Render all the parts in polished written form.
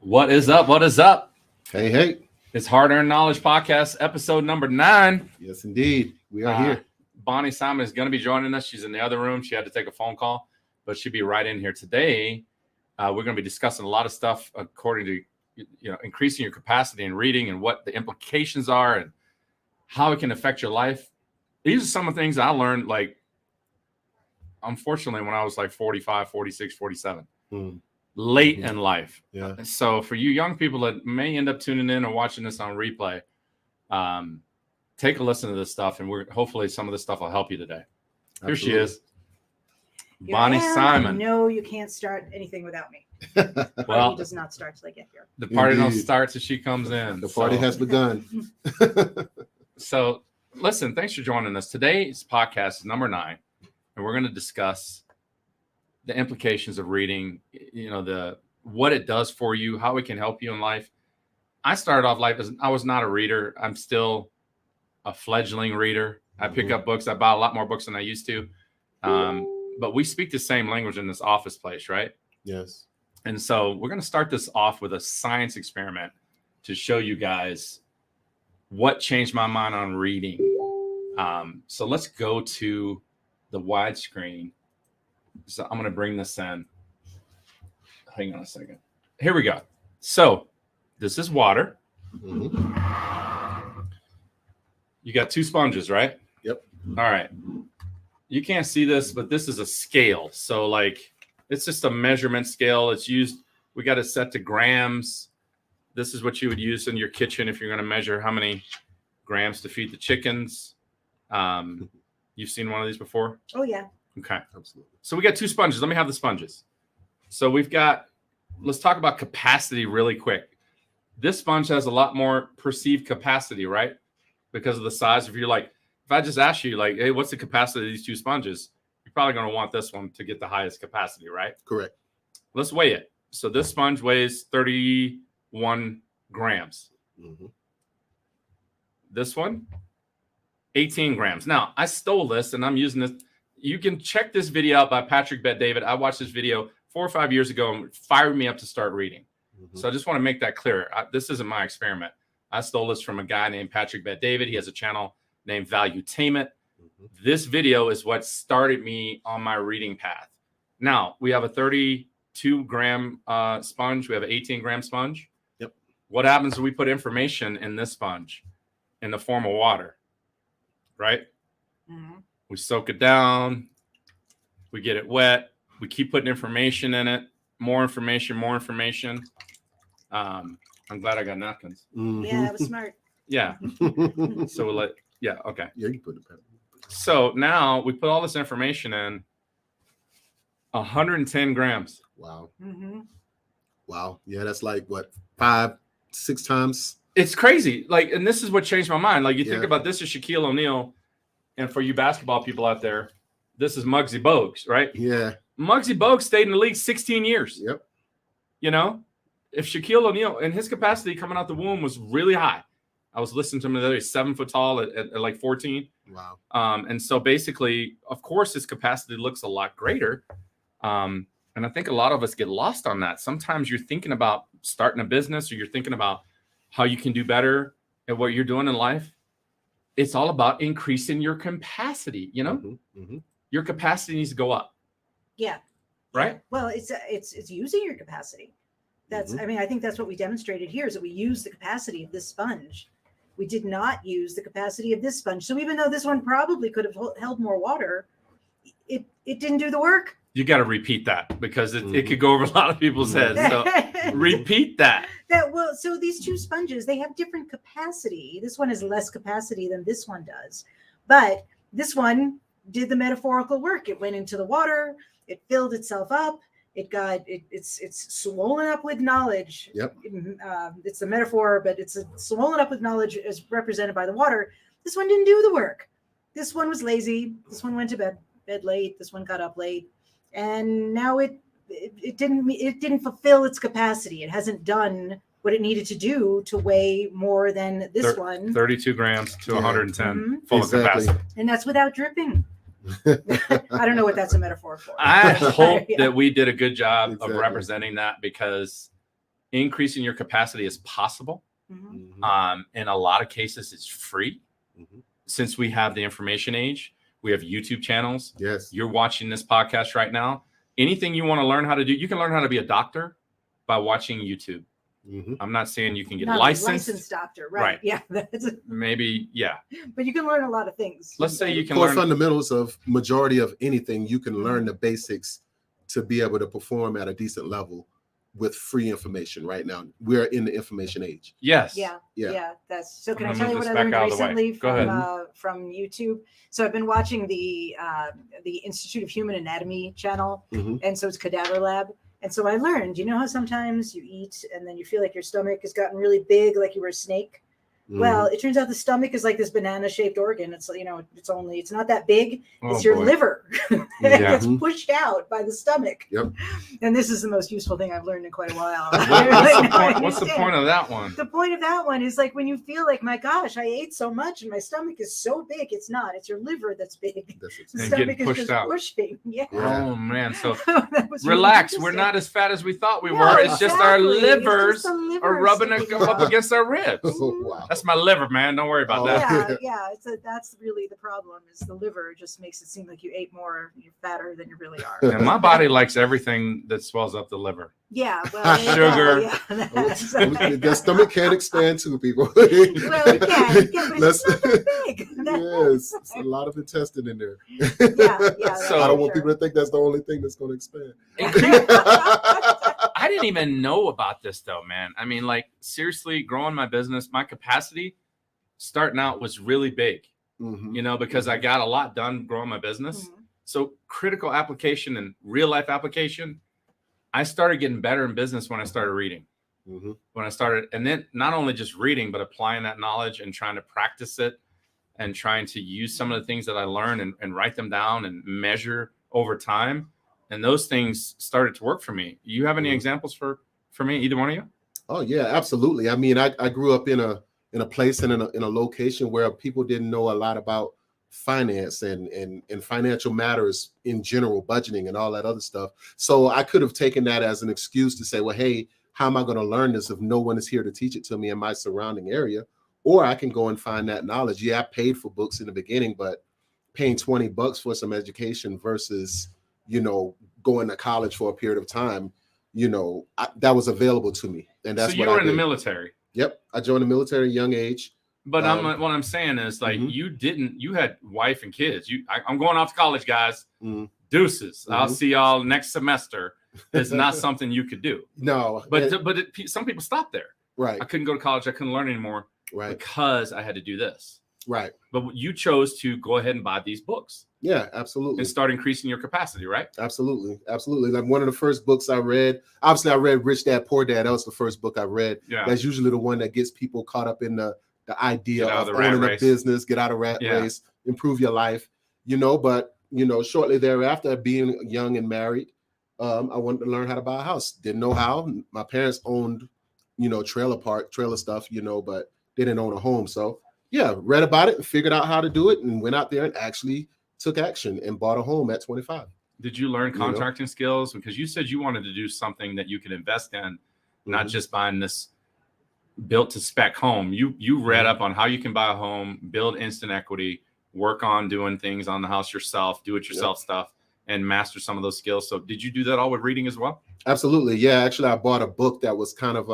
What is up? What is up? Hey. It's Hard Earned Knowledge Podcast, episode number 9. Yes, indeed. We are here. Bonnie Simon is going to be joining us. She's in the other room. She had to take a phone call, but she'll be right in here today. We're going to be discussing a lot of stuff according to, increasing your capacity in reading and what the implications are and how it can affect your life. These are some of the things I learned, unfortunately, when I was 45, 46, 47. Late in life. Yeah. So for you young people that may end up tuning in or watching this on replay, take a listen to this stuff, and hopefully some of this stuff will help you today. Here she is. Here Bonnie I am. Simon. No, you can't start anything without me. Well, Party does not start till I get here. the party don't Indeed. start till she comes in. The party has begun. So listen, thanks for joining us. Today's podcast is number 9, and we're going to discuss the implications of reading, what it does for you, how it can help you in life. I started off life as I was not a reader. I'm still a fledgling reader. I pick up books. I buy a lot more books than I used to. But we speak the same language in this office place, right? Yes. And so we're going to start this off with a science experiment to show you guys what changed my mind on reading. So let's go to the widescreen. So I'm going to bring this in. Hang on a second. Here we go. So this is water. Mm-hmm. You got 2 sponges, right? Yep. All right. You can't see this, but this is a scale. So it's just a measurement scale. It's used. We got it set to grams. This is what you would use in your kitchen if you're going to measure how many grams to feed the chickens. You've seen one of these before? Oh, yeah. Okay. Absolutely. So we got 2 sponges. Let me have the sponges. So let's talk about capacity really quick. This sponge has a lot more perceived capacity, right? Because of the size. If I just ask you, hey, what's the capacity of these 2 sponges? You're probably going to want this one to get the highest capacity, right? Correct. Let's weigh it. So this sponge weighs 31 grams. Mm-hmm. This one, 18 grams. Now, I stole this, and I'm using this. You can check this video out by Patrick Bet-David. I watched this video 4 or 5 years ago and it fired me up to start reading. Mm-hmm. So I just want to make that clear. This isn't my experiment. I stole this from a guy named Patrick Bet-David. He has a channel named Valuetainment. Mm-hmm. This video is what started me on my reading path. Now, we have a 32-gram sponge. We have an 18-gram sponge. Yep. What happens when we put information in this sponge in the form of water, right? Mm-hmm. We soak it down. We get it wet. We keep putting information in it. More information, more information. I'm glad I got napkins. Mm-hmm. Yeah, that was smart. Yeah. So okay. Yeah, you can put the pen. So now we put all this information in 110 grams. Wow. Mm-hmm. Wow. Yeah, that's 5, 6 times. It's crazy. And this is what changed my mind. You think Yeah. about this is Shaquille O'Neal. And for you basketball people out there, this is Muggsy Bogues, right? Yeah. Muggsy Bogues stayed in the league 16 years. Yep. If Shaquille O'Neal and his capacity coming out the womb was really high. I was listening to him the other day, 7 foot tall at 14. Wow. And so basically, of course, his capacity looks a lot greater. And I think a lot of us get lost on that. Sometimes you're thinking about starting a business or you're thinking about how you can do better at what you're doing in life. It's all about increasing your capacity, Mm-hmm. Mm-hmm. Your capacity needs to go up. Yeah. Right? Well, it's using your capacity. That's. Mhm. I mean, I think that's what we demonstrated here is that we use the capacity of this sponge. We did not use the capacity of this sponge. So even though this one probably could have held more water, it didn't do the work. You got to repeat that because it could go over a lot of people's heads. So repeat that. So these 2 sponges, they have different capacity. This one has less capacity than this one does. But this one did the metaphorical work. It went into the water, it filled itself up, it's swollen up with knowledge. Yep. It's a metaphor, but it's swollen up with knowledge as represented by the water. This one didn't do the work. This one was lazy. This one went to bed late. This one got up late. And now it didn't fulfill its capacity. It hasn't done what it needed to do to weigh more than this one. 32 grams to 110 Mm-hmm. full of capacity. And that's without dripping. I don't know what that's a metaphor for. I hope that we did a good job Exactly. of representing that because increasing your capacity is possible. Mhm. Mhm. In a lot of cases, it's free. Mhm. Since we have the information age, we have YouTube channels. Yes. You're watching this podcast right now. Anything you want to learn how to do, you can learn how to be a doctor by watching YouTube. Mhm. I'm not saying you can get Not a licensed. licensed doctor, right? Right. Yeah, that's Maybe, yeah. but you can learn a lot of things. Let's say you can Core learn. fundamentals of majority of anything, you can learn Mhm. the basics to be able to perform at a decent level with free information right now. We're in the information age. Yes. Yeah, Yeah. yeah. That's so. Can I'm I gonna tell you move what this I learned back out of the way. recently Go ahead. from YouTube? So I've been watching the Institute of Human Anatomy channel, Mhm. and so it's Cadaver Lab. And so I learned, you know how sometimes you eat and then you feel like your stomach has gotten really big, like you were a snake. Well, it turns out the stomach is like this banana-shaped organ. It's it's not that big. Oh, It's your boy. liver Yeah. that gets pushed out by the stomach. Yep. And this is the most useful thing I've learned in quite a while. What's the point of that one? The point of that one is like when you feel like, my gosh, I ate so much and my stomach is so big. It's not. It's your liver that's big. That's The exactly. And stomach getting is pushed just out. pushing. Yeah. Yeah. Oh man. So That was really relax. We're interesting. not as fat as we thought we No, were. It's just our exactly. It's just livers the liver are rubbing sticking up out. against our ribs. Oh, wow. That's my liver, man. Don't worry about Oh. that. Yeah. That's really the problem. Is the liver just makes it seem like you ate more, you're fatter than you really are. And my body likes everything that swells up the liver. Yeah, well, there you Sugar. go. Yeah, that's right. The stomach can expand too, people. Well, it can, but Let's- it's not that big. Yes, it's a lot of intestine in there. Yeah. So- I don't want sure. people to think that's the only thing that's going to expand. I didn't even know about this though, man. I mean, like seriously, growing my business, my capacity starting out was really big, Mhm. you know, because I got a lot done growing my business. Mhm. So critical application and real life application, I started getting better in business when I started reading. Mhm. When I started, and then not only just reading, but applying that knowledge and trying to practice it and trying to use some of the things that I learned and write them down and measure over time. And those things started to work for me. You have any Mhm. examples for me, either one of you? Oh yeah, absolutely. I mean, I grew up in a place and in a location where people didn't know a lot about finance and financial matters in general, budgeting and all that other stuff. So I could have taken that as an excuse to say, well, hey, how am I going to learn this if no one is here to teach it to me in my surrounding area? Or I can go and find that knowledge. Yeah, I paid for books in the beginning, but paying $20 for some education versus, going to college for a period of time, that was available to me. And that's So what you were I in the did. military. Yep. I joined the military at a young age. But what I'm saying is like Mhm. you had wife and kids. I'm going off to college, guys. Mhm. Deuces. I'll Mhm. see y'all next semester. It's not something you could do. No, But it- some people stop there. right, I couldn't go to college. I couldn't learn anymore right, because I had to do this. right. But you chose to go ahead and buy these books Yeah, absolutely. and start increasing your capacity, right? Absolutely. Like one of the first books I read, obviously I read Rich Dad, Poor Dad. That was the first book I read. Yeah. That's usually the one that gets people caught up in the idea Get out of of the rat owning a race. business, get out of rat Yeah. race, improve your life, but shortly thereafter, being young and married, I wanted to learn how to buy a house. Didn't know how. My parents owned, trailer stuff, but they didn't own a home. So yeah, read about it and figured out how to do it and went out there and actually took action and bought a home at 25. Did you learn You know? contracting skills? Because you said you wanted to do something that you could invest in, not Mhm. just buying this built to spec home. You read Mhm. up on how you can buy a home, build instant equity, work on doing things on the house yourself, do it yourself stuff, and master some of those skills. So did you do that all with reading as well? Absolutely. Yeah. Actually, I bought a book that was kind of,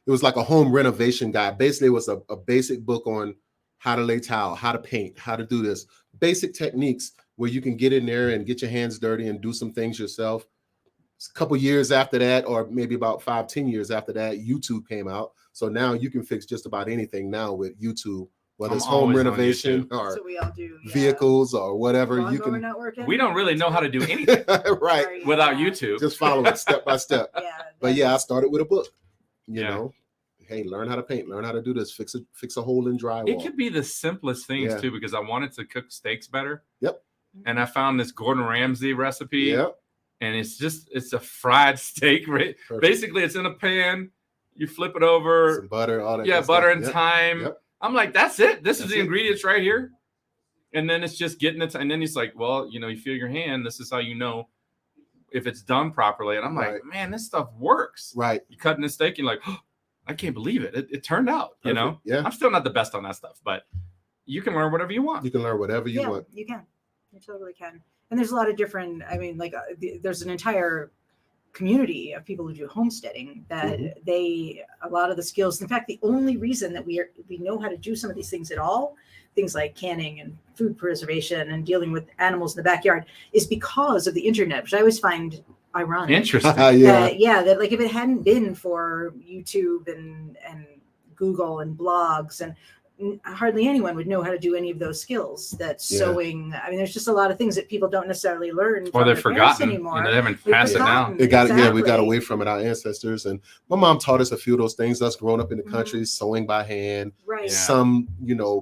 it was like a home renovation guide. Basically, it was a basic book on how to lay tile, how to paint, how to do this. Basic techniques where you can get in there and get your hands dirty and do some things yourself. A couple years after that, or maybe about 5-10 years after that, YouTube came out. So now you can fix just about anything now with YouTube, whether I'm it's home always on renovation YouTube. That's or what we all do. Yeah. vehicles or whatever. Lawnmower You can, not working? We don't really know how to do anything right. without YouTube. Just follow it step by step. Yeah. But yeah, I started with a book. Yeah. Hey, learn how to paint, learn how to do this, fix a hole in drywall. It could be the simplest things Yeah. too, because I wanted to cook steaks better. Yep. And I found this Gordon Ramsay recipe. Yep. And it's a fried steak. Right? Perfect. Basically, it's in a pan. You flip it over. Some butter, all that. Yeah, good butter stuff. and Yep. thyme. Yep. I'm like, that's it. This is That's the it. ingredients right here. And then it's just getting it. And then he's like, well, you feel your hand. This is how you know. if it's done properly. And I'm like, Right. man, this stuff works. Right. You cut in a steak, you're like, oh, I can't believe it. It turned out, you know? Yeah. I'm still not the best on that stuff, but you can learn whatever you want. You can learn whatever you want. You can. You totally can. And there's a lot of different, I mean, like there's an entire community of people who do homesteading that a lot of the skills, in fact, the only reason that we know how to do some of these things at all, things like canning and food preservation and dealing with animals in the backyard, is because of the internet, which I always find ironic. Interesting. That like if it hadn't been for YouTube and Google and blogs, and hardly anyone would know how to do any of those skills. That sewing. I mean, there's just a lot of things that people don't necessarily learn. Or they've forgotten anymore. You know, they haven't passed it down. They got we got away from it. Our ancestors, and my mom taught us a few of those things. Us growing up in the country, sewing by hand, right? Some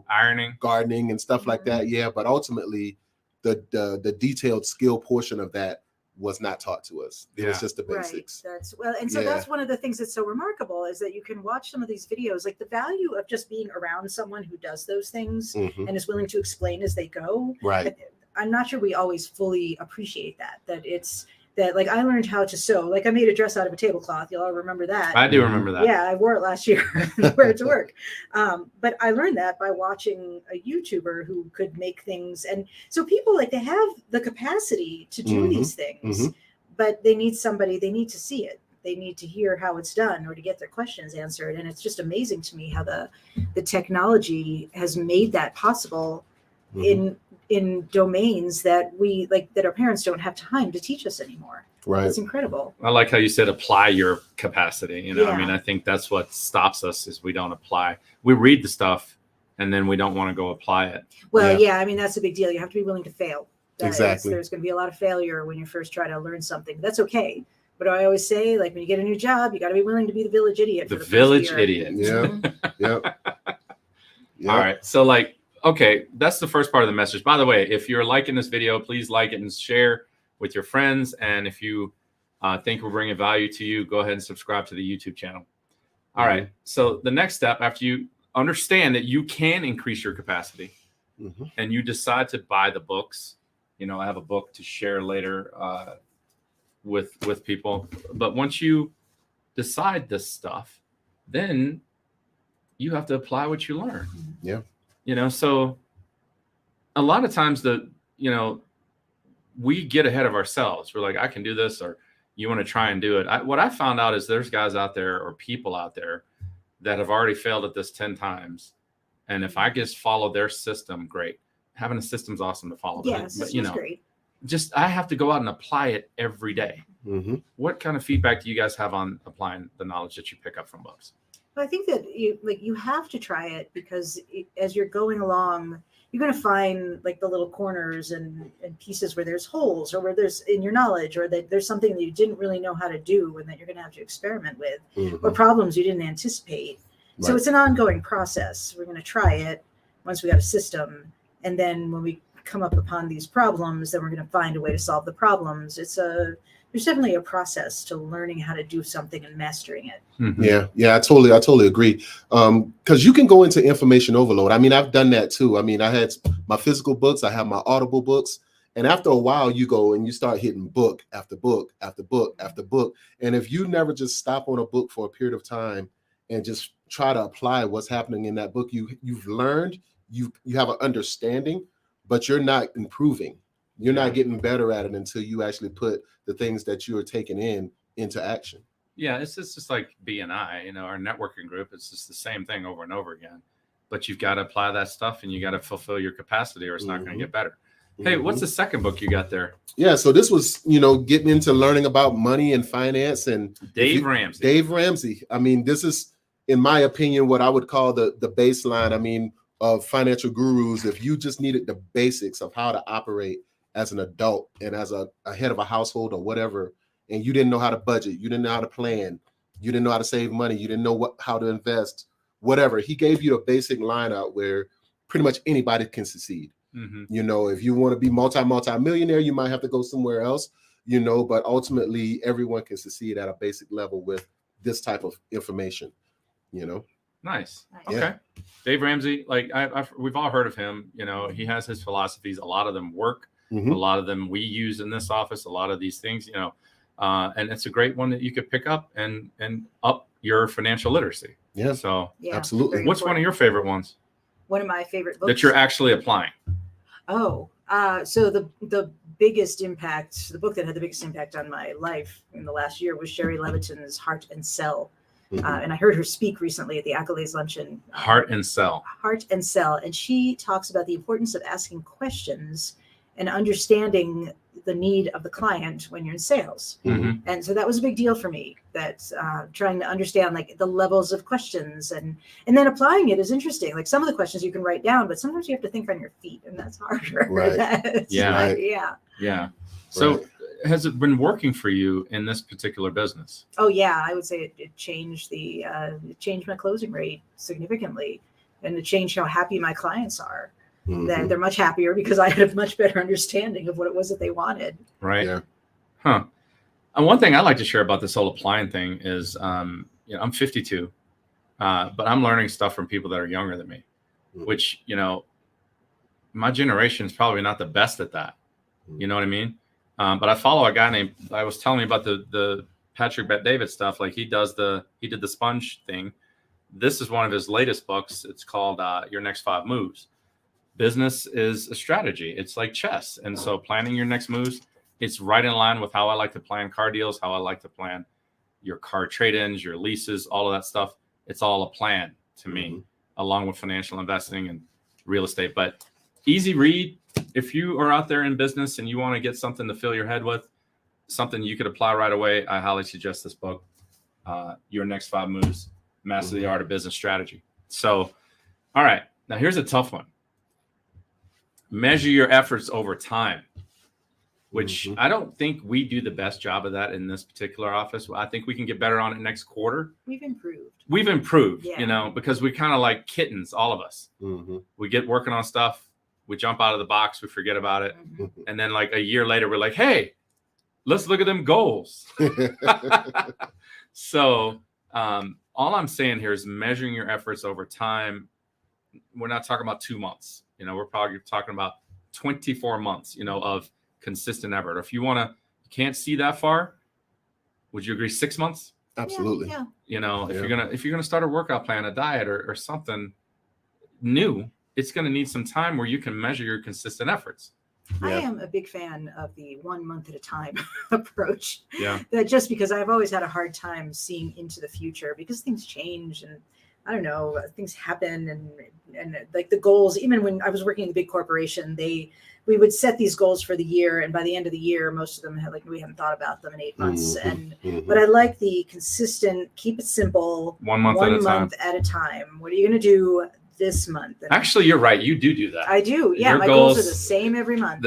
ironing, gardening, and stuff like that. Yeah, but ultimately, the detailed skill portion of that was not taught to us. It was just the basics. Right. That's one of the things that's so remarkable is that you can watch some of these videos, like the value of just being around someone who does those things and is willing to explain as they go. Right. I'm not sure we always fully appreciate that it's that, like, I learned how to sew. Like, I made a dress out of a tablecloth. You'll all remember that. I do remember that. Yeah, I wore it last year. Wear it to work. But I learned that by watching a YouTuber who could make things. And so people, like, they have the capacity to do these things, but they need to see it. They need to hear how it's done or to get their questions answered. And it's just amazing to me how the technology has made that possible in domains that that our parents don't have time to teach us anymore. Right. It's incredible. I like how you said apply your capacity. You know, Yeah. I mean, I think that's what stops us is we don't apply. We read the stuff and then we don't want to go apply it. Well, yeah, I mean, that's a big deal. You have to be willing to fail. Exactly. There's going to be a lot of failure when you first try to learn something. That's okay. But I always say, like, when you get a new job, you got to be willing to be the village idiot. The village idiot. Yeah. Yeah. All right. So, like, okay, that's the first part of the message. By the way, if you're liking this video, please like it and share with your friends. And if you think we're bringing value to you, go ahead and subscribe to the YouTube channel. All right. So the next step, after you understand that you can increase your capacity and you decide to buy the books, you know, I have a book to share later with people. But once you decide this stuff, then you have to apply what you learn. Yeah. You know, so a lot of times we get ahead of ourselves. We're like, I can do this, or you want to try and do it. What I found out is there's guys out there or people out there that have already failed at this 10 times. And if I just follow their system, great. Having a system's awesome to follow. Yeah, but you know, great. Just I have to go out and apply it every day. What kind of feedback do you guys have on applying the knowledge that you pick up from books? I think that you have to try it because as you're going along, you're going to find like the little corners and pieces where there's holes or where there's in your knowledge or that there's something that you didn't really know how to do and that you're going to have to experiment with or problems you didn't anticipate. Right. So it's an ongoing process. We're going to try it once we got a system. And then when we come up upon these problems, then we're going to find a way to solve the problems. There's definitely a process to learning how to do something and mastering it. Yeah, I totally agree. Because you can go into information overload. I mean, I've done that too. I mean, I had my physical books, I have my Audible books, and after a while, you go and you start hitting book after book after book after book. And if you never just stop on a book for a period of time and just try to apply what's happening in that book, you've learned, you have an understanding, but you're not improving. You're not getting better at it until you actually put the things that you are taking into action. Yeah, it's just like BNI, you know, our networking group. It's just the same thing over and over again. But you've got to apply that stuff and you got to fulfill your capacity or it's not going to get better. Hey, what's the second book you got there? Yeah, so this was, getting into learning about money and finance and Dave Ramsey. Dave Ramsey. I mean, this is, in my opinion, what I would call the baseline, of financial gurus. If you just needed the basics of how to operate as an adult and as a head of a household or whatever, and you didn't know how to budget, you didn't know how to plan, you didn't know how to save money, you didn't know how to invest, whatever. He gave you the basic line out where pretty much anybody can succeed. If you want to be multi-millionaire, you might have to go somewhere else, but ultimately everyone can succeed at a basic level with this type of information, Nice. Yeah. Okay. Dave Ramsey, like we've all heard of him. He has his philosophies. A lot of them work. Mhm. A lot of them we use in this office, a lot of these things, and it's a great one that you could pick up and up your financial literacy. Yeah. So Yeah, Absolutely. very what's one of important. your favorite ones One of my favorite books that you're actually applying? So the biggest impact, the book that had the biggest impact on my life in the last year was Sherry Leviton's Heart and Cell. Mhm. And I heard her speak recently at the Accolades Luncheon. Heart and Cell. Heart and Cell. And she talks about the importance of asking questions and understanding the need of the client when you're in sales. Mhm. And so that was a big deal for me, that trying to understand like the levels of questions and then applying it is interesting. Like some of the questions you can write down, but sometimes you have to think on your feet, and that's harder. Right. Yeah. Right. Yeah. Yeah. So Right. has it been working for you in this particular business? Oh yeah, I would say it changed it changed my closing rate significantly, and it changed how happy my clients are. Mhm. They're much happier because I had a much better understanding of what it was that they wanted. Right. Yeah. Huh. And one thing I like to share about this whole applying thing is, I'm 52, but I'm learning stuff from people that are younger than me, Mhm. which, my generation is probably not the best at that. You know what I mean? But I follow a guy I was telling you about the Patrick Bet-David stuff. Like he did the sponge thing. This is one of his latest books. It's called Your Next 5 Moves. Business is a strategy. It's like chess. And so planning your next moves, it's right in line with how I like to plan car deals, how I like to plan your car trade-ins, your leases, all of that stuff. It's all a plan to me, along with financial investing and real estate. But easy read. If you are out there in business and you want to get something to fill your head with, something you could apply right away, I highly suggest this book, Your Next 5 Moves, Master the Art of Business Strategy. So, all right. Now here's a tough one. Measure your efforts over time, which I don't think we do the best job of that in this particular office. I think we can get better on it next quarter. We've improved. We've improved, Yeah. because we kind of like kittens, all of us. Mhm. We get working on stuff. We jump out of the box. We forget about it. Mhm. And then like a year later, we're like, hey, let's look at them goals. So all I'm saying here is measuring your efforts over time. We're not talking about 2 months. We're probably talking about 24 months, of consistent effort. If you can't see that far, would you agree 6 months? Absolutely. Yeah. If you're gonna start a workout plan, a diet, or something new, it's gonna need some time where you can measure your consistent efforts. I Yeah. am a big fan of the 1 month at a time approach. Yeah. That just because I've always had a hard time seeing into the future because things change and I don't know, things happen and like the goals, even when I was working in a big corporation, we would set these goals for the year, and by the end of the year, most of them we hadn't thought about them in 8 months. But I like the consistent, keep it simple, 1 month at a time. month at a time. What are you going to do this month? And Actually, you're right. You do that. I do. Yeah, Your my goals are goals, the same every month.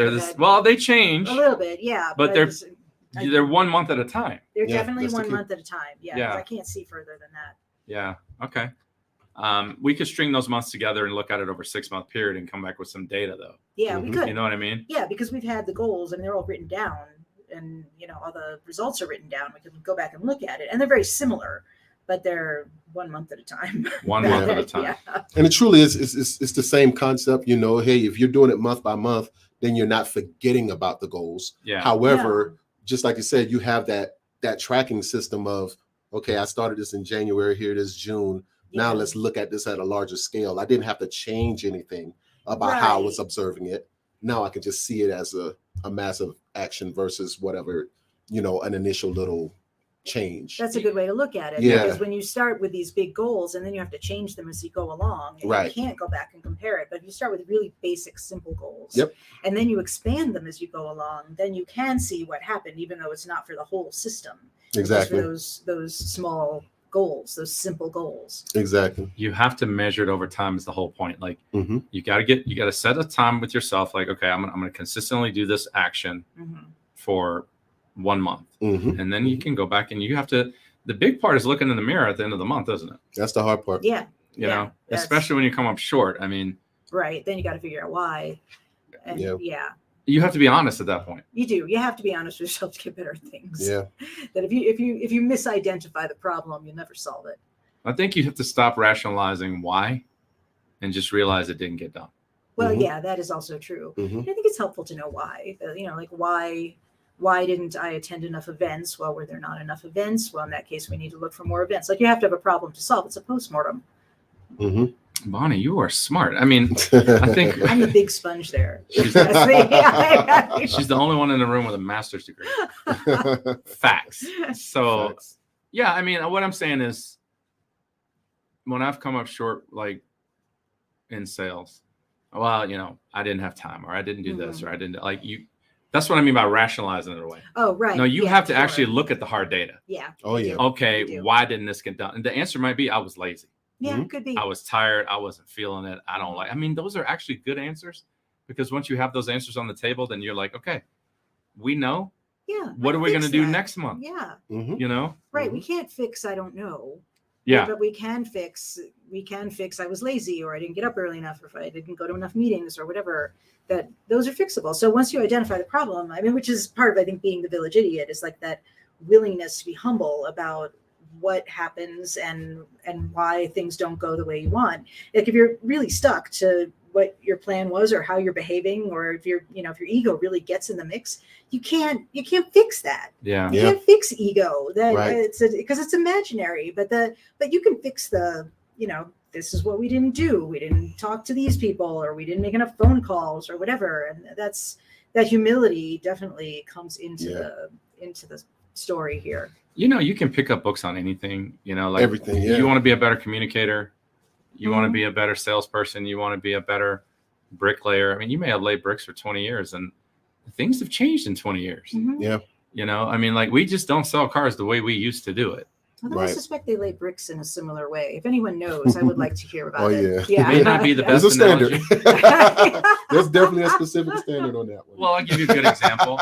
They change, a little bit, yeah. but I- they're 1 month at a time. They're Yeah, definitely that's the 1 key. month at a time. Yeah, 'cause Yeah. I can't see further than that. Yeah. Okay. We could string those months together and look at it over a 6-month period and come back with some data, though. Yeah, we Mhm. could. You know what I mean? Yeah, because we've had the goals and they're all written down, and all the results are written down. We can go back and look at it, and they're very similar, but they're 1 month at a time. 1 month at a time. Yeah. And it truly is it's the same concept. Hey, if you're doing it month by month, then you're not forgetting about the goals. Yeah. However, just like you said, you have that tracking system of, okay, I started this in January, here it is June. Now Yeah. let's look at this at a larger scale. I didn't have to change anything about how I was Right. observing it. Now I can just see it as a massive action versus whatever, an initial little change. That's a good way to look at it. Yeah. Because when you start with these big goals and then you have to change them as you go along, and Right. you can't go back and compare it. But if you start with really basic, simple goals, Yep. and then you expand them as you go along, then you can see what happened, even though it's not for the whole system. Exactly. It's for those small goals, those simple goals. Exactly. You have to measure it over time is the whole point. Like Mhm. you got to set a time with yourself. Like, okay, I'm going to consistently do this action Mhm. for 1 month. Mhm. And then you can go back and you have to, the big part is looking in the mirror at the end of the month, isn't it? That's the hard part. Yeah. You Yeah, know, that's- especially when you come up short. I mean, Right. Then you got to figure out why. And Yeah. yeah, you have to be honest at that point. you do. You have to be honest with yourself to get better at things. Yeah. That if you misidentify the problem, you'll never solve it. I think you have to stop rationalizing why and just realize it didn't get done. Well, Mhm. yeah, that is also true. Mhm. I think it's helpful to know why. Like why didn't I attend enough events? Well, were there not enough events? Well, in that case, we need to look for more events. Like you have to have a problem to solve. It's a postmortem. Mhm. Bonnie, you are smart. I mean, I think I'm the big sponge there. she's the only one in the room with a master's degree. Facts. So, Facts. yeah, I mean, what I'm saying is when I've come up short, like in sales, well, I didn't have time, or I didn't do this, or I didn't like you. That's what I mean by rationalizing it away. Oh, right. No, you Yeah, have to sure. actually look at the hard data. Yeah. Oh, you yeah. do. Okay, You do. why didn't this get done? And the answer might be I was lazy. Yeah, Mhm. could be. I was tired. I wasn't feeling it. I don't like. I mean, those are actually good answers, because once you have those answers on the table, then you're like, okay, we know. Yeah. What are we going to do next month? Yeah. Mhm. Right. We can't fix I don't know. Yeah. But we can fix I was lazy, or I didn't get up early enough, or if I didn't go to enough meetings or whatever. That those are fixable. So once you identify the problem, I mean, which is part of, I think, being the village idiot, is like that willingness to be humble about what happens and why things don't go the way you want. Like if you're really stuck to what your plan was or how you're behaving, or if your ego really gets in the mix, you can't fix that. Yeah. You can't fix ego. That Right. it's because it's imaginary. But you can fix the this is what we didn't do. We didn't talk to these people, or we didn't make enough phone calls, or whatever. And that humility definitely comes into the story here. You can pick up books on anything, like Everything. Yeah. you want to be a better communicator. You want to Mhm. be a better salesperson. You want to be a better bricklayer. I mean, you may have laid bricks for 20 years and things have changed in 20 years. Mhm. Yeah. I mean, like we just don't sell cars the way we used to do it. Although I Right. suspect they lay bricks in a similar way. If anyone knows, I would like to hear about Oh, it. yeah. May not be the There's best a standard. analogy. There's definitely a specific standard on that one. Well, I'll give you a good example.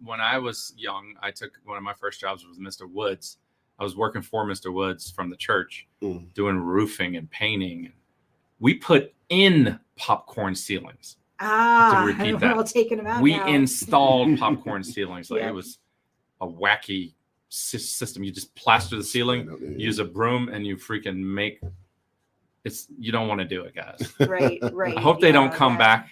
When I was young, I took one of my first jobs was Mr. Woods. I was working for Mr. Woods from the church, doing roofing and painting. We put in popcorn ceilings. To repeat we're that. all taking them out We now. installed popcorn ceilings. Like Yeah. it was a wacky system. You just plaster the ceiling, use a broom, and you freaking make you don't want to do it, guys. Right. I hope they don't come back.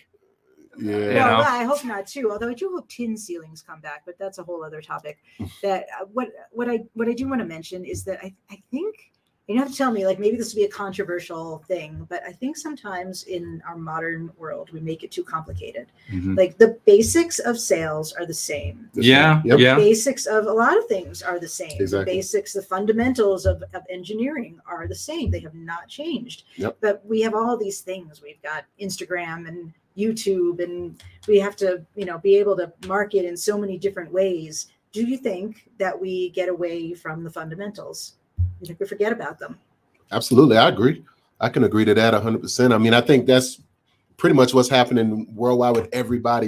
Yeah. You No, know? I hope not too. Although I do hope tin ceilings come back, but that's a whole other topic. That what I do want to mention is that I think, and you have to tell me, like, maybe this will be a controversial thing, but I think sometimes in our modern world we make it too complicated. Mhm. Like the basics of sales are the same. Yeah. Yep. Yeah. Basics of a lot of things are the same. Exactly. The basics, the fundamentals of engineering are the same. They have not changed. Yep. But we have all these things. We've got Instagram and YouTube, and we have to, be able to market in so many different ways. Do you think that we get away from the fundamentals? You think we forget about them? Absolutely. I agree. I can agree to that 100%. I mean, I think that's pretty much what's happening worldwide with everybody.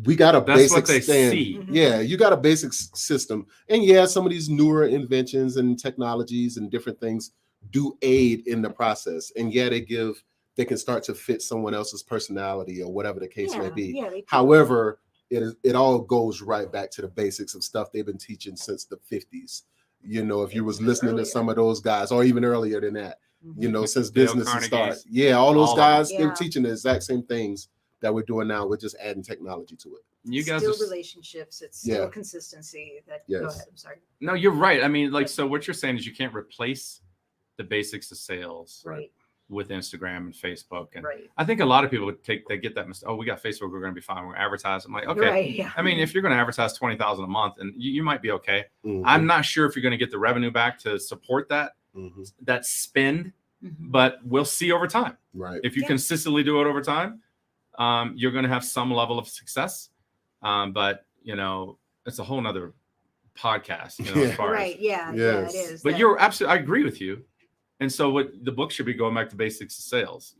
We got a That's basic what they stand. see. Mhm. Yeah, you got a basic system. And yeah, some of these newer inventions and technologies and different things do aid in the process. And yeah, they can start to fit someone else's personality or whatever the case may be. Yeah, they do. However, it all goes right back to the basics of stuff they've been teaching since the 50s. If you was listening to some of those guys, or even earlier than that, Mhm. since Dale business Carnegie's, started. Yeah, all those all of guys, them. they were Yeah. teaching the exact same things that we're doing now. We're just adding technology to it. You guys Still are relationships. It's still Yeah. consistency. Go Yes. ahead. I'm sorry. no, you're right. I mean, like, so what you're saying is you can't replace the basics of sales Right. with Instagram and Facebook. And Right. I think a lot of people they get that mistake. Oh, we got Facebook. We're going to be fine. We're advertising. I'm like, okay. Right. Yeah. I mean, if you're going to advertise 20,000 a month, and you might be okay. Mhm. I'm not sure if you're going to get the revenue back to support that spend, Mhm. but we'll see over time. Right. If you Yeah. consistently do it over time, you're going to have some level of success. But it's a whole nother podcast. As far Right. as, Yeah. Yes. Yeah. It is. but That- you're absolutely. I agree with you. And so what the book should be going back to basics of sales.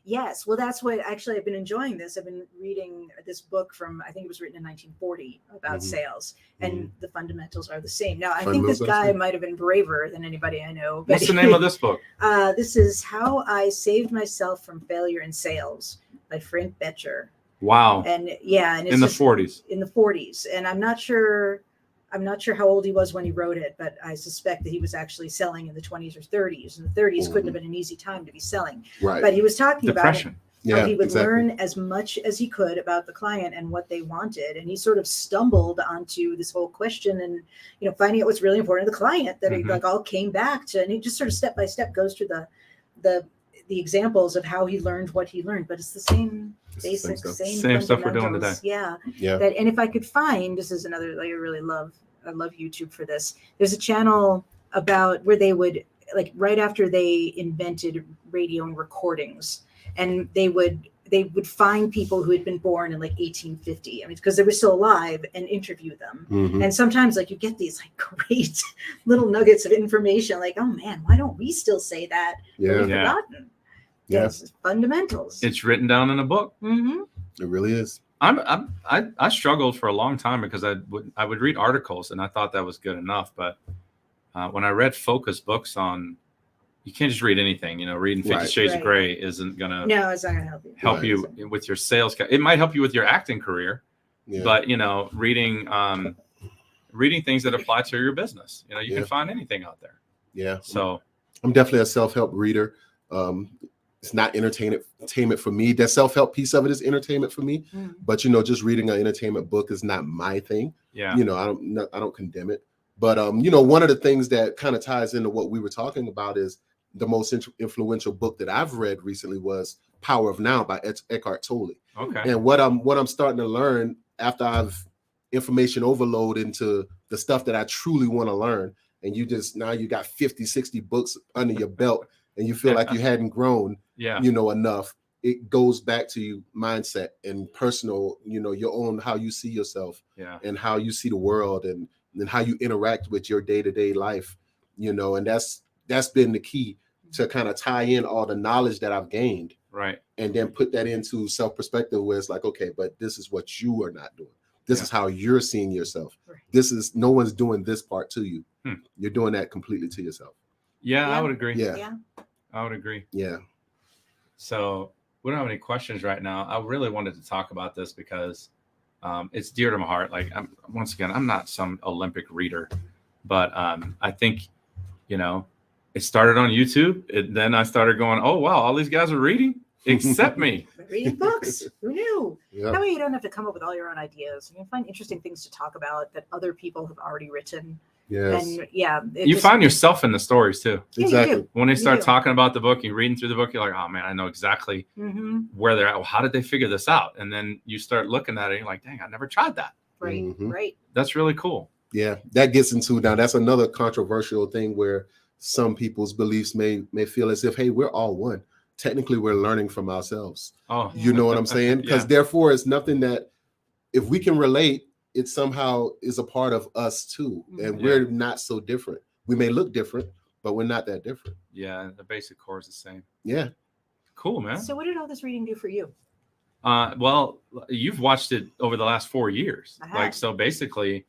Yes. Well, that's what actually I've been enjoying this. I've been reading this book from, I think it was written in 1940 about Mhm. sales, and the fundamentals are the same. Now, I think Fundamentals this are the guy same. might have been braver than anybody I know. What's the name of this book? This is How I Saved Myself from Failure in Sales by Frank Betcher. Wow. And and it's In the just 40s. in the 40s. And I'm not sure how old he was when he wrote it, but I suspect that he was actually selling in the 20s or 30s. And the 30s couldn't have been an easy time to be selling. Right. But he was talking Depression. How he would learn as much as he could about the client and what they wanted. And he sort of stumbled onto this whole question and, finding out what's really important to the client that he like all came back to. And he just sort of step by step goes through the examples of how he learned what he learned, but it's the same basic, same stuff we're doing today. Yeah. And if I could find, this is another, like, I love YouTube for this. There's a channel about where they would, like, right after they invented radio and recordings, and they would find people who had been born in like 1850. I mean, because they were still alive, and interview them. And sometimes, like, you get these like great little nuggets of information, like, oh man, why don't we still say that? Yeah. We've forgotten. It's fundamentals. It's written down in a book. It really is. I struggled for a long time because I would read articles and I thought that was good enough. But when I read focus books on, you can't just read anything. Reading 50 Shades of Grey isn't gonna. No, it's not gonna help you. With your sales. It might help you with your acting career, but reading things that apply to your business. You can find anything out there. Yeah. So I'm definitely a self-help reader. It's not entertainment for me. The self-help piece of it is entertainment for me, but just reading an entertainment book is not my thing. Yeah. I don't condemn it, but one of the things that kind of ties into what we were talking about is the most influential book that I've read recently was Power of Now by Eckhart Tolle. Okay. And what I'm starting to learn after I've information overload into the stuff that I truly want to learn, and now you got 50, 60 books under your belt, and you feel like you hadn't grown, enough. It goes back to mindset and personal, your own, how you see yourself, and how you see the world, and how you interact with your day-to-day life, and that's been the key to kind of tie in all the knowledge that I've gained, right, and then put that into self-perspective, where it's like, okay, but this is what you are not doing. This is how you're seeing yourself. Right. No one's doing this part to you. You're doing that completely to yourself. Yeah, I would agree. Yeah. I would agree. Yeah. So we don't have any questions right now. I really wanted to talk about this because it's dear to my heart. Like, I'm not some Olympic reader, but I think, it started on YouTube. Then I started going, oh, wow, all these guys are reading except me. Reading books. Who knew? Yep. That way you don't have to come up with all your own ideas. You can find interesting things to talk about that other people have already written. Yes. And you find yourself in the stories too. Yeah, exactly. When they start talking about the book, you're reading through the book, you're like, oh man, I know exactly where they're at. Well, how did they figure this out? And then you start looking at it and you're like, dang, I never tried that. Right. Right. That's really cool. Yeah. That gets into, now that's another controversial thing where some people's beliefs may feel as if, hey, we're all one. Technically, we're learning from ourselves. Oh, you know what I'm saying? Because therefore it's nothing that, if we can relate, it somehow is a part of us too. And we're not so different. We may look different, but we're not that different. Yeah, the basic core is the same. Yeah. Cool, man. So what did all this reading do for you? Well, you've watched it over the last 4 years. I have. Like, so basically,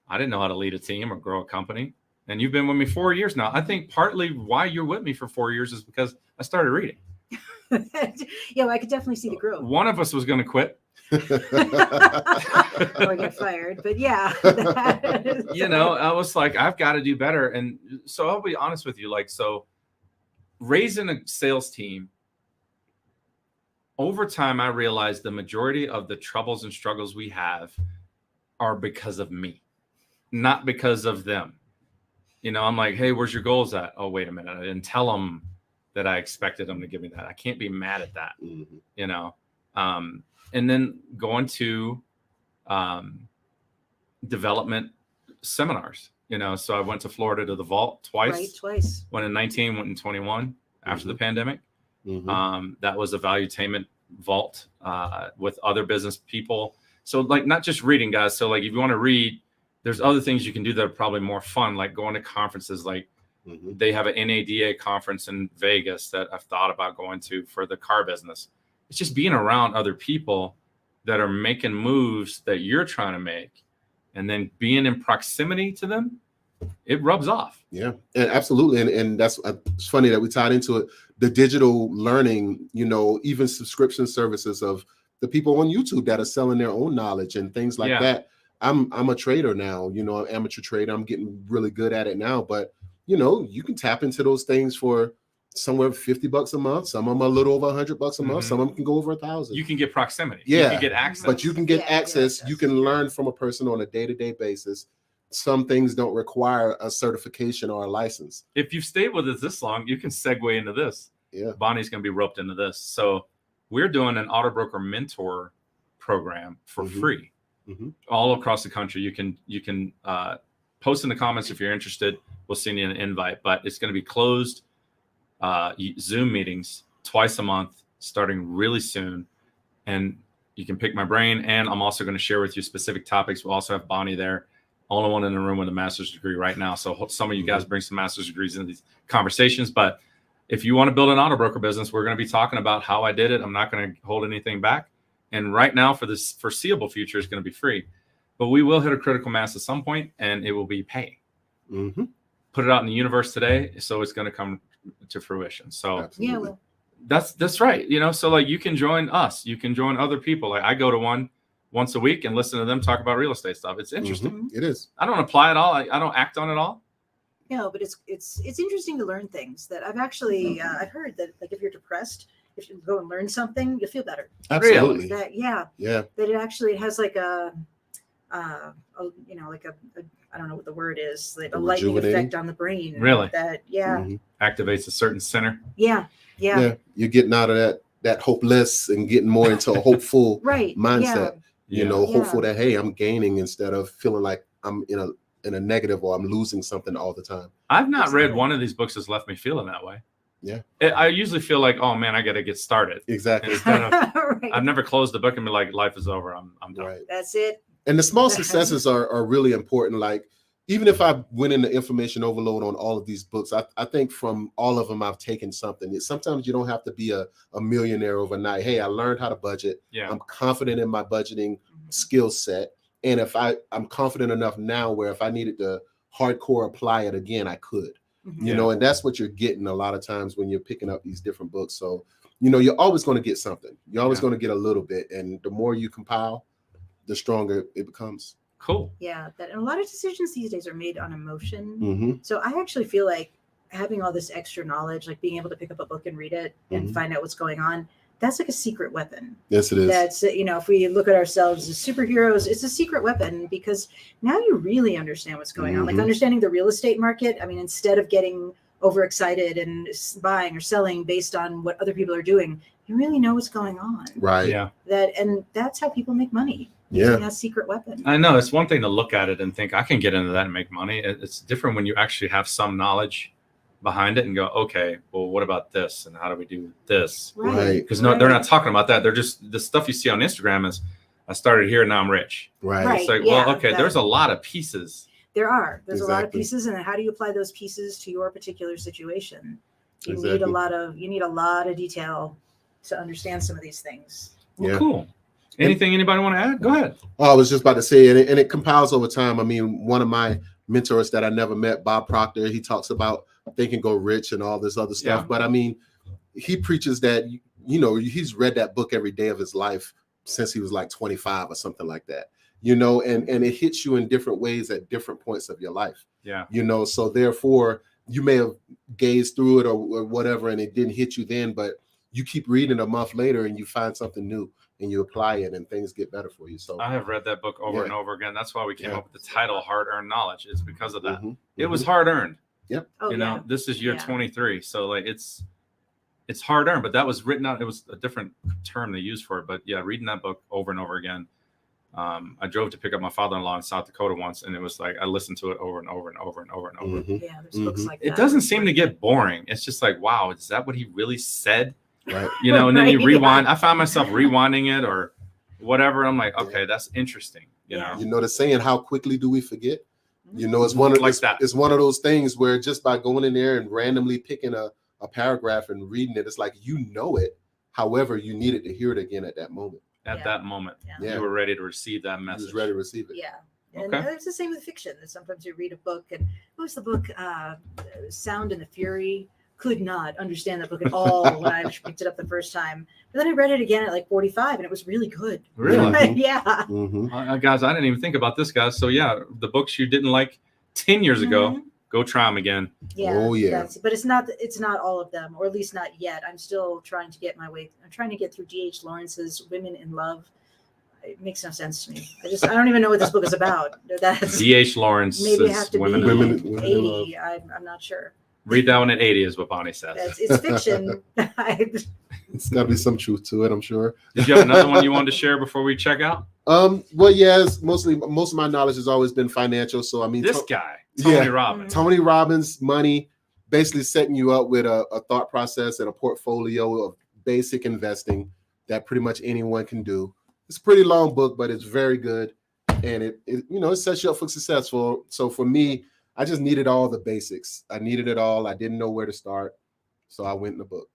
I didn't know how to lead a team or grow a company. And you've been with me 4 years now. I think partly why you're with me for 4 years is because I started reading. Yeah, I could definitely see the growth. One of us was going to quit. Or get fired, but yeah. I was like, I've got to do better. And so I'll be honest with you, like, so raising a sales team, over time, I realized the majority of the troubles and struggles we have are because of me, not because of them. I'm like, hey, where's your goals at? Oh, wait a minute. I didn't tell them that I expected them to give me that. I can't be mad at that, and then going to development seminars, so I went to Florida to the Vault twice. Right, twice. Went in 19, went in 21 after the pandemic. That was a valuetainment vault with other business people. So like, not just reading, guys. So like, if you want to read, there's other things you can do that are probably more fun, like going to conferences. Like they have an NADA conference in Vegas that I've thought about going to for the car business. It's just being around other people that are making moves that you're trying to make, and then being in proximity to them, it rubs off. Yeah, and absolutely. And that's, it's funny that we tied into it. The digital learning, even subscription services of the people on YouTube that are selling their own knowledge and things like that. I'm a trader now, an amateur trader. I'm getting really good at it now, but you can tap into those things for somewhere $50 a month. Some of them are a little over $100 a month. Some of them can go over 1,000. You can get proximity. Yeah. You can get access. But you can get Yeah, access. You can learn from a person on a day-to-day basis. Some things don't require a certification or a license. If you've stayed with us this long, you can segue into this. Yeah. Bonnie's going to be roped into this. So we're doing an auto broker mentor program for free all across the country. You can post in the comments if you're interested. We'll send you an invite, but it's going to be closed Zoom meetings twice a month, starting really soon. And you can pick my brain. And I'm also going to share with you specific topics. We'll also have Bonnie there. Only one in the room with a master's degree right now. So some of you guys bring some master's degrees into these conversations. But if you want to build an auto broker business, we're going to be talking about how I did it. I'm not going to hold anything back. And right now, for this foreseeable future, it's going to be free. But we will hit a critical mass at some point, and it will be pay. Put it out in the universe today, so it's going to come to fruition. So Absolutely. Yeah, well, that's right. You know, so like you can join us. You can join other people. Like I go to one once a week and listen to them talk about real estate stuff. It's interesting. It is. I don't apply it all. I don't act on it all. no, but it's interesting to learn things that I've actually I've heard that, like, if you're depressed, if you go and learn something, you'll feel better. Absolutely. That Yeah. that it actually has like a you know, like a I don't know what the word is, like a lightning Rejuvenating? effect on the brain. Really? That Activates a certain center. yeah. You're getting out of that hopeless and getting more into a hopeful Right. mindset. Yeah. You know, hopeful that, hey, I'm gaining instead of feeling like I'm in a negative or I'm losing something all the time. I've not read one of these books that's left me feeling that way. Yeah. I usually feel like, oh man, I got to get started. Exactly. Instead of, Right. I've never closed the book and been like, life is over. I'm done. Right. That's it. And the small successes are really important. Like, even if I went into information overload on all of these books, I think from all of them, I've taken something. Sometimes you don't have to be a millionaire overnight. Hey, I learned how to budget. Yeah. I'm confident in my budgeting skill set. And if I'm confident enough now where if I needed to hardcore apply it again, I could. You know, and that's what you're getting a lot of times when you're picking up these different books. So, you know, you're always going to get something. You're always going to get a little bit. And the more you compile, the stronger it becomes. Cool. Yeah. That, and a lot of decisions these days are made on emotion. Mm-hmm. So I actually feel like having all this extra knowledge, like being able to pick up a book and read it and find out what's going on, that's like a secret weapon. Yes, it is. That's, you know, if we look at ourselves as superheroes, it's a secret weapon because now you really understand what's going on. Like understanding the real estate market. I mean, instead of getting overexcited and buying or selling based on what other people are doing, you really know what's going on. Right. Yeah. And that's how people make money. Yeah. Using that secret weapon. I know it's one thing to look at it and think I can get into that and make money. It's different when you actually have some knowledge behind it and go, okay, well, what about this? And how do we do this? Right. Because no, they're not talking about that. They're just the stuff you see on Instagram is I started here, now I'm rich. Right. It's like, Yeah, well, okay, that- there's a lot of pieces. There's a lot of Exactly. pieces, and how do you apply those pieces to your particular situation? You need Exactly. a lot of detail to understand some of these things. Well, Yeah. cool. Anything anybody want to add? Go ahead. Oh, I was just about to say, and it compiles over time. I mean, one of my mentors that I never met, Bob Proctor, he talks about Think and Go Rich and all this other stuff. Yeah. But I mean, he preaches that, you know, he's read that book every day of his life since he was like 25 or something like that, you know, and it hits you in different ways at different points of your life. Yeah. You know, so therefore you may have gazed through it or whatever, and it didn't hit you then, but you keep reading a month later and you find something new and you apply it and things get better for you. So I have read that book over and over again. That's why we came Yeah. up with the title Hard Earned Knowledge. It's because of that. Mhm. It was hard earned. Oh, You know, yeah. this is year Yeah. 23. So like it's hard earned, but that was written out. It was a different term they used for it. But yeah, reading that book over and over again. I drove to pick up my father-in-law in South Dakota once, and it was like I listened to it over and over and over and over and over. Mhm. Yeah, there's books like that. It doesn't seem to get boring. It's just like, wow, is that what he really said? Right. You know, and then you Right, rewind. yeah. I found myself rewinding it or whatever. I'm like, okay, that's interesting. You Yeah. know, You know the saying, how quickly do we forget? You know, it's one of Like it's, that. it's one of those things where just by going in there and randomly picking a paragraph and reading it, it's like you know it. However, you needed to hear it again at that moment. at Yeah. that moment, Yeah. you were ready to receive that You message. was ready to receive it. Yeah. And Okay. it's the same with fiction. That sometimes you read a book, and what was the book? Sound and the Fury. Could not understand that book at all when I picked it up the first time. But then I read it again at like 45, and it was really good. Really? Yeah. Mhm. Guys, I didn't even think about this, guys. So yeah, the books you didn't like 10 years ago, Mhm. Go try them again. Yeah. Oh, yeah. But it's not all of them, or at least not yet. I'm still trying to get my way. I'm trying to get through D.H. Lawrence's Women in Love. It makes no sense to me. I don't even know what this book is about. That's D.H. Lawrence. maybe it have to Women be in Love. Women in 80. I'm not sure. Read that one at 80 is what Bonnie says. It's fiction. It's got to be some truth to it, I'm sure. Did you have another one you wanted to share before we check out? Well, yes, most of my knowledge has always been financial. So I mean, This guy, Tony Robbins. Tony Robbins, money, basically setting you up with a thought process and a portfolio of basic investing that pretty much anyone can do. It's a pretty long book, but it's very good, and it sets you up for success. So for me, I just needed all the basics. I needed it all. I didn't know where to start, so I went in the book.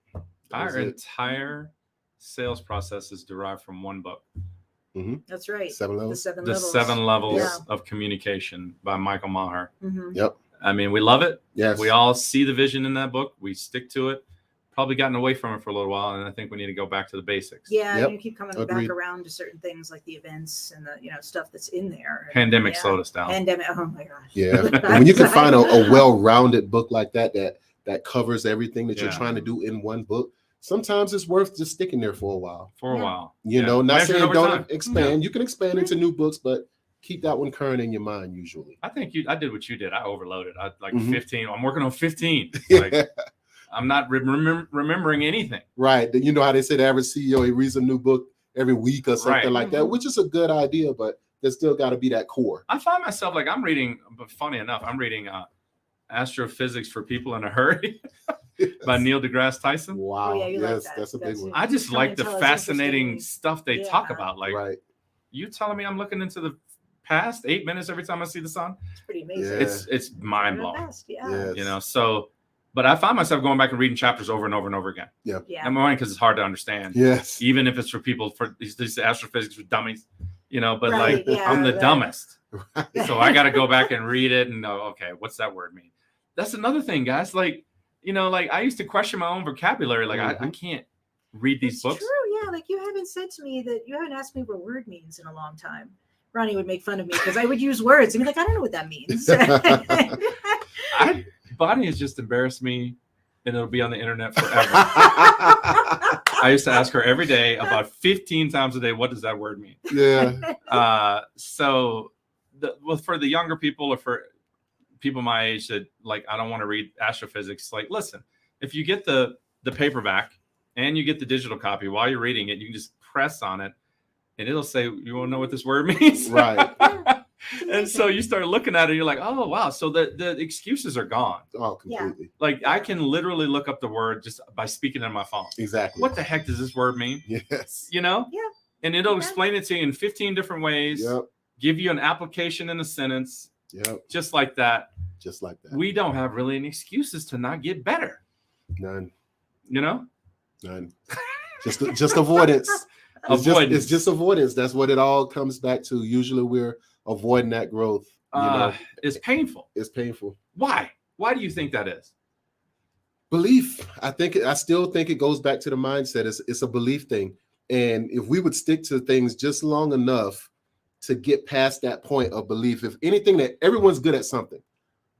Our entire sales process is derived from one book. Mm-hmm. That's right. 7 levels. The 7 levels Yeah. of communication by Michael Maher. Mm-hmm. Yep. I mean, we love it. Yes. We all see the vision in that book. We stick to it. Probably gotten away from it for a little while, and I think we need to go back to the basics. Yeah, Yep. you keep coming Agreed. back around to certain things like the events and the stuff that's in there. Pandemic Yeah. slowed us down. Pandemic. Oh my gosh. Yeah. And when you can find a well-rounded book like that covers everything that you're Yeah. trying to do in one book, sometimes it's worth just sticking there for a while. For a Yeah. while. You Yeah. know, not Measure it saying over don't time. expand. You can expand into new books, but keep that one current in your mind usually. I think I did what you did. I overloaded. I like Mhm. 15. I'm working on 15. Like, I'm not remembering anything. Right. You know how they say the average CEO, he reads a new book every week or something Right. like that, which is a good idea, but there's still got to be that core. I find myself like I'm reading, but funny enough, I'm reading Astrophysics for People in a Hurry by Neil deGrasse Tyson. Wow. Oh, yeah, you like Yes, that. that's a big That's one. it. I just Try like and the tell us fascinating interesting. stuff they talk Yeah. about. Like, Right. you telling me I'm looking into the past 8 minutes every time I see the sun? It's pretty amazing. Yeah. It's mind Real blowing. fast, Yeah. Yes. You know, so, but I find myself going back and reading chapters over and over and over again. Yeah. Number one, because it's hard to understand, Yes. even if it's for people for these astrophysics for dummies, but Right, like yeah, I'm the right. dumbest. Right. So I got to go back and read it and know, okay, what's that word mean? That's another thing, guys. Like, like I used to question my own vocabulary. Like I can't read these It's books. true. Yeah. Like you haven't said to me that you haven't asked me what word means in a long time. Ronnie would make fun of me because I would use words and be like, I don't know what that means. Bonnie has just embarrassed me, and it'll be on the internet forever. I used to ask her every day, about 15 times a day, what does that word mean? Yeah. So, for the younger people or for people my age that like, I don't want to read astrophysics. Like, listen, if you get the paperback and you get the digital copy while you're reading it, you can just press on it, and it'll say, "You want to know what this word means?" Right. And so you start looking at it, you're like, "Oh wow!" So the excuses are gone. Oh, completely. Like I can literally look up the word just by speaking on my phone. Exactly. What the heck does this word mean? Yes. Yeah. And it'll Yeah. explain it to you in 15 different ways. Yep. Give you an application in a sentence, Yep. just like that. Just like that. We don't have really any excuses to not get better. None. None. Just avoidance. Avoidance. It's just avoidance. That's what it all comes back to. Usually we're avoiding that growth. It's painful. It's painful. Why? Why do you think that is? Belief. I still think it goes back to the mindset. It's a belief thing. And if we would stick to things just long enough to get past that point of belief, if anything, that everyone's good at something.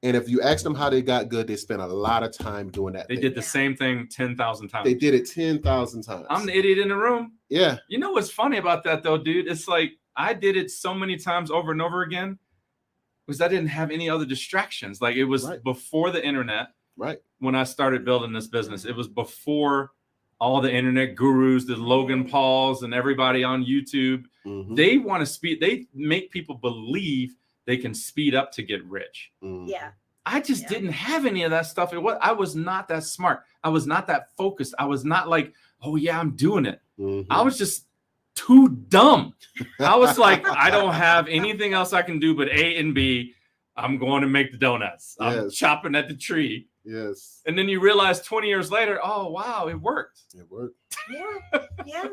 And if you ask them how they got good, they spent a lot of time doing that. They thing. did the same thing 10,000 times. They did it 10,000 times. I'm the idiot in the room. Yeah. You know what's funny about that though, dude? It's like I did it so many times over and over again because I didn't have any other distractions. Like it was Right. before the internet. Right. When I started building this business, it was before all the internet gurus, the Logan Pauls and everybody on YouTube. Mhm. They want to speed. They make people believe they can speed up to get rich. Mhm. Yeah. I just Yeah. didn't have any of that stuff. I was not that smart. I was not that focused. I was not like, oh yeah, I'm doing it. Mhm. I was just too dumb. I was like, I don't have anything else I can do but A and B. I'm going to make the donuts. I'm Yes. chopping at the tree. Yes. And then you realize 20 years later, oh, wow, it worked. It worked. Yeah. Yeah.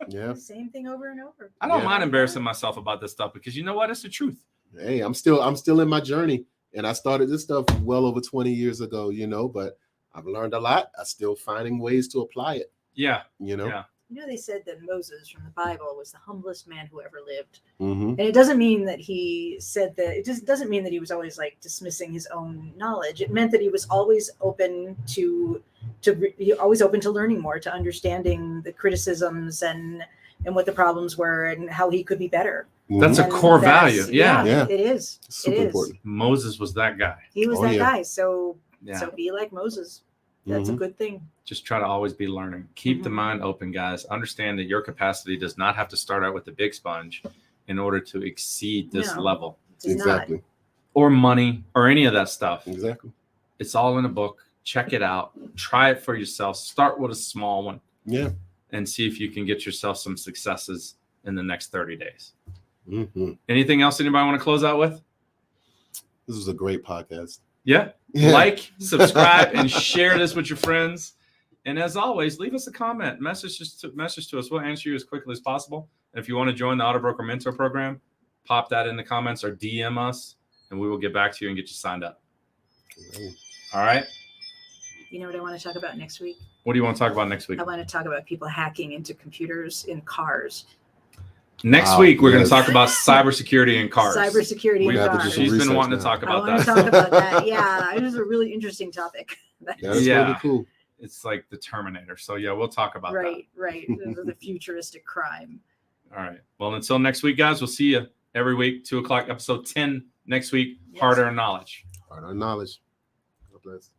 Yeah. Same thing over and over. I don't Yeah. mind embarrassing myself about this stuff because you know what? It's the truth. Hey, I'm still in my journey. And I started this stuff well over 20 years ago, but I've learned a lot. I'm still finding ways to apply it, Yeah. you know? Yeah. They said that Moses from the Bible was the humblest man who ever lived. Mm-hmm. And it doesn't mean that he said that, it just doesn't mean that he was always like dismissing his own knowledge. It meant that he was always open to learning more, to understanding the criticisms and what the problems were and how he could be better. That's a And core that's- value. Yeah. It is. Super it is. important. Moses was that guy. He was Oh, that yeah. guy. So Yeah. so be like Moses. That's a Mhm. good thing. Just try to always be learning. Keep the Mhm. mind open, guys. Understand that your capacity does not have to start out with the big sponge in order to exceed this No. level, It does Exactly. or money, or any of that stuff. Exactly. It's all in a book. Check it out. Try it for yourself. Start with a small one Yeah. and see if you can get yourself some successes in the next 30 days. Mm-hmm. Anything else anybody want to close out with? This was a great podcast. Yeah. Yeah. Like, subscribe, and share this with your friends. And as always, leave us a comment, message to us. We'll answer you as quickly as possible. And if you want to join the Auto Broker Mentor Program, pop that in the comments or DM us, and we will get back to you and get you signed up. All right. You know what I want to talk about next week? What do you want to talk about next week? I want to talk about people hacking into computers in cars. Next Wow, week, we're going yes. to talk about cybersecurity in cars. Cybersecurity We in have to do cars. some She's been research wanting now. to talk I about want to that. talk about that. Yeah, it is a really interesting topic. That's Yeah. really cool. It's like the Terminator. So, yeah, we'll talk about Right. This is the futuristic crime. that. All right. Well, until next week, guys, we'll see you every week, 2 o'clock, episode 10 next week. Yes. Hard-earned knowledge. Hard-earned knowledge. God bless.